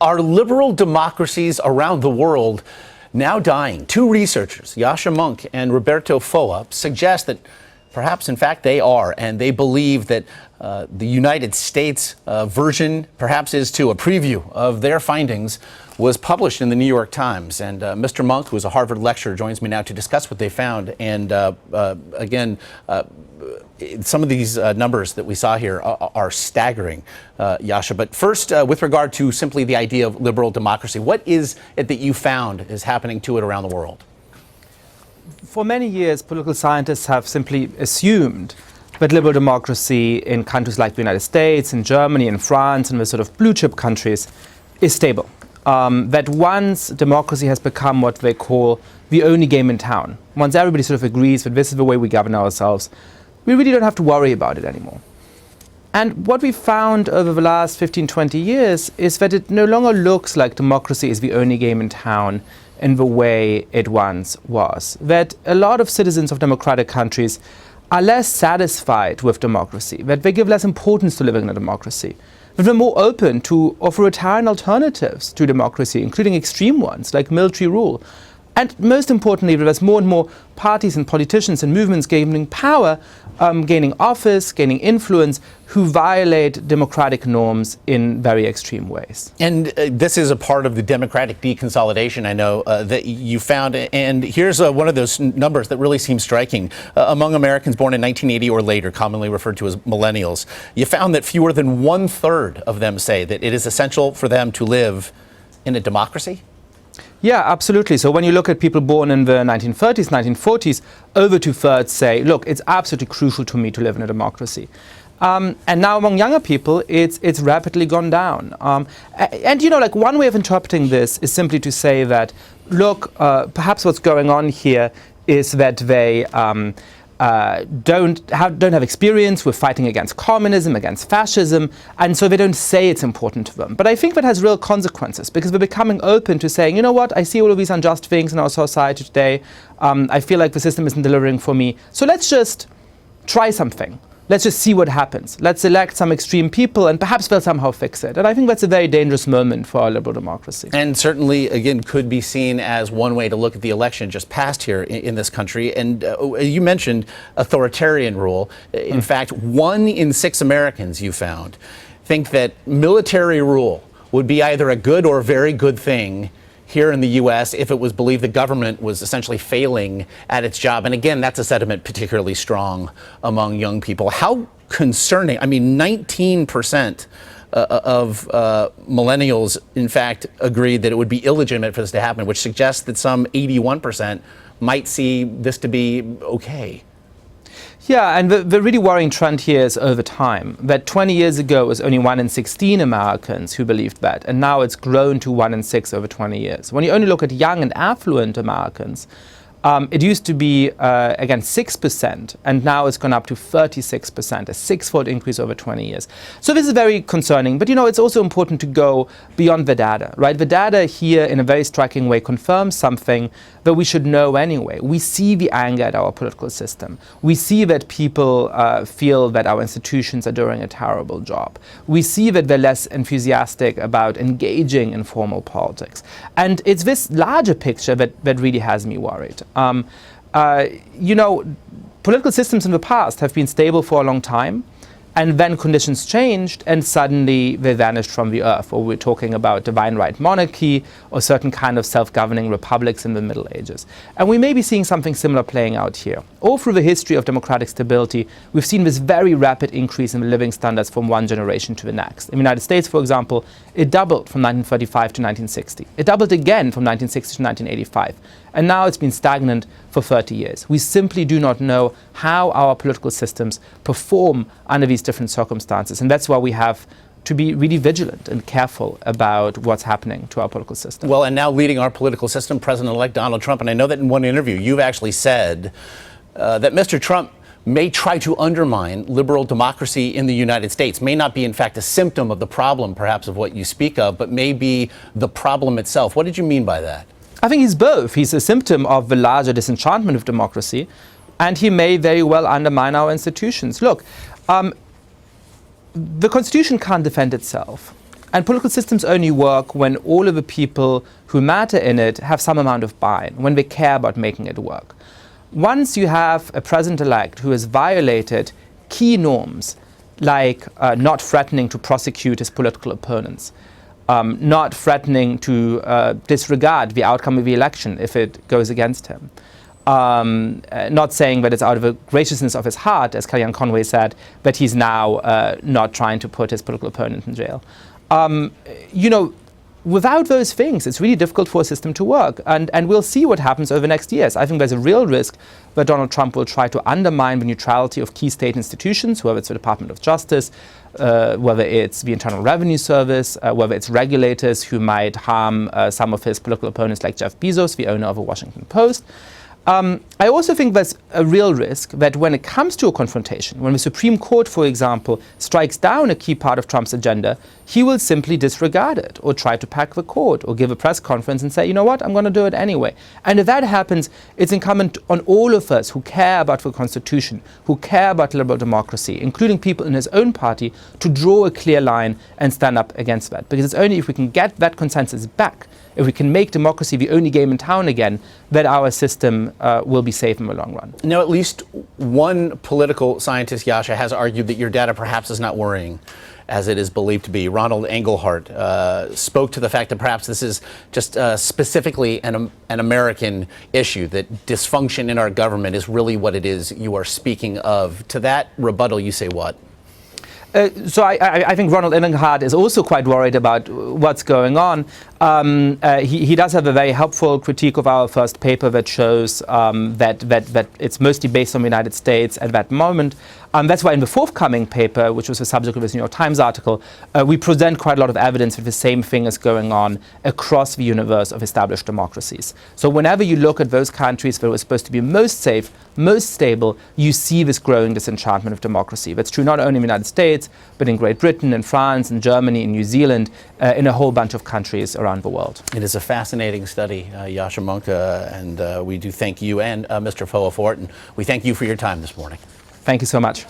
Are liberal democracies around the world now dying? Two researchers, Yascha Mounk and Roberto Foa, suggest that perhaps, in fact, they are, and they believe that the United States version, perhaps is too. A preview of their findings was published in the New York Times. And Mr. Mounk, who is a Harvard lecturer, joins me now to discuss what they found. And again, some of these numbers that we saw here are staggering, Yascha. But first, with regard to simply the idea of liberal democracy, what is it that you found is happening to it around the world? For many years, political scientists have simply assumed that liberal democracy in countries like the United States, in Germany, in France, and the sort of blue chip countries is stable. That once democracy has become what they call the only game in town, once everybody sort of agrees that this is the way we govern ourselves, we really don't have to worry about it anymore. And what we found over the last 15, 20 years is that it no longer looks like democracy is the only game in town in the way it once was. That a lot of citizens of democratic countries are less satisfied with democracy, that they give less importance to living in a democracy, that they're more open to authoritarian alternatives to democracy, including extreme ones like military rule. And most importantly, there's more and more parties and politicians and movements gaining power, gaining office, gaining influence, who violate democratic norms in very extreme ways. And this is a part of the democratic deconsolidation, I know, that you found. And here's one of those numbers that really seems striking. Among Americans born in 1980 or later, commonly referred to as millennials, you found that fewer than 1/3 of them say that it is essential for them to live in a democracy. Yeah, absolutely. So when you look at people born in the 1930s, 1940s, over 2/3 say, look, it's absolutely crucial to me to live in a democracy. And now among younger people, it's rapidly gone down. And you know, like one way of interpreting this is simply to say that, look, perhaps what's going on here is that they don't have experience with fighting against communism, against fascism, and so they don't say it's important to them. But I think that has real consequences, because we're becoming open to saying, you know what, I see all of these unjust things in our society today, I feel like the system isn't delivering for me, so let's just try something. Let's just see what happens. Let's elect some extreme people and perhaps they'll somehow fix it. And I think that's a very dangerous moment for our liberal democracy. And certainly, again, could be seen as one way to look at the election just passed here in this country. And you mentioned authoritarian rule. In fact, 1 in 6 Americans, you found, think that military rule would be either a good or a very good thing here in the U.S. if it was believed the government was essentially failing at its job. And again, that's a sentiment particularly strong among young people. How concerning. I mean, 19% of millennials, in fact, agreed that it would be illegitimate for this to happen, which suggests that some 81% might see this to be okay. Yeah, and the really worrying trend here is over time, that 20 years ago it was only 1 in 16 Americans who believed that, and now it's grown to 1 in 6 over 20 years. When you only look at young and affluent Americans, it used to be, again, 6%, and now it's gone up to 36%, a 6-fold increase over 20 years. So this is very concerning, but you know, it's also important to go beyond the data, right? The data here in a very striking way confirms something that we should know anyway. We see the anger at our political system. We see that people feel that our institutions are doing a terrible job. We see that they're less enthusiastic about engaging in formal politics. And it's this larger picture that really has me worried. You know, political systems in the past have been stable for a long time, and then conditions changed and suddenly they vanished from the earth. Or we're talking about divine right monarchy or certain kind of self-governing republics in the Middle Ages. And we may be seeing something similar playing out here. All through the history of democratic stability, we've seen this very rapid increase in the living standards from one generation to the next. In the United States, for example, it doubled from 1935 to 1960. It doubled again from 1960 to 1985. And now it's been stagnant for 30 years. We simply do not know how our political systems perform under these different circumstances. And that's why we have to be really vigilant and careful about what's happening to our political system. Well, and now leading our political system, President-elect Donald Trump. And I know that in one interview, you've actually said that Mr. Trump may try to undermine liberal democracy in the United States, may not be, in fact, a symptom of the problem, perhaps, of what you speak of, but may be the problem itself. What did you mean by that? I think he's both. He's a symptom of the larger disenchantment of democracy, and he may very well undermine our institutions. Look, the Constitution can't defend itself. And political systems only work when all of the people who matter in it have some amount of buy-in, when they care about making it work. Once you have a president-elect who has violated key norms, like not threatening to prosecute his political opponents, not threatening to disregard the outcome of the election if it goes against him, not saying that it's out of the graciousness of his heart, as Kellyanne Conway said, that he's now not trying to put his political opponent in jail. Without those things, it's really difficult for a system to work. And we'll see what happens over the next years. I think there's a real risk that Donald Trump will try to undermine the neutrality of key state institutions, whether it's the Department of Justice, whether it's the Internal Revenue Service, whether it's regulators who might harm some of his political opponents like Jeff Bezos, the owner of the Washington Post. I also think there's a real risk that when it comes to a confrontation, when the Supreme Court, for example, strikes down a key part of Trump's agenda, he will simply disregard it or try to pack the court or give a press conference and say, you know what, I'm going to do it anyway. And if that happens, it's incumbent on all of us who care about the Constitution, who care about liberal democracy, including people in his own party, to draw a clear line and stand up against that. Because it's only if we can get that consensus back, if we can make democracy the only game in town again, that our system will be safe in the long run. Now, at least one political scientist, Yascha, has argued that your data perhaps is not worrying as it is believed to be. Ronald Engelhardt spoke to the fact that perhaps this is just specifically an American issue, that dysfunction in our government is really what it is you are speaking of. To that rebuttal, you say what? So I think Ronald Engelhardt is also quite worried about what's going on. He does have a very helpful critique of our first paper that shows that it's mostly based on the United States at that moment. That's why in the forthcoming paper, which was the subject of this New York Times article, we present quite a lot of evidence that the same thing is going on across the universe of established democracies. So whenever you look at those countries that were supposed to be most safe, most stable, you see this growing disenchantment of democracy. That's true not only in the United States, but in Great Britain, in France, in Germany, in New Zealand, in a whole bunch of countries around the world. It is a fascinating study, Yascha Mounk, and we do thank you and Mr. Foa for it, and we thank you for your time this morning. Thank you so much.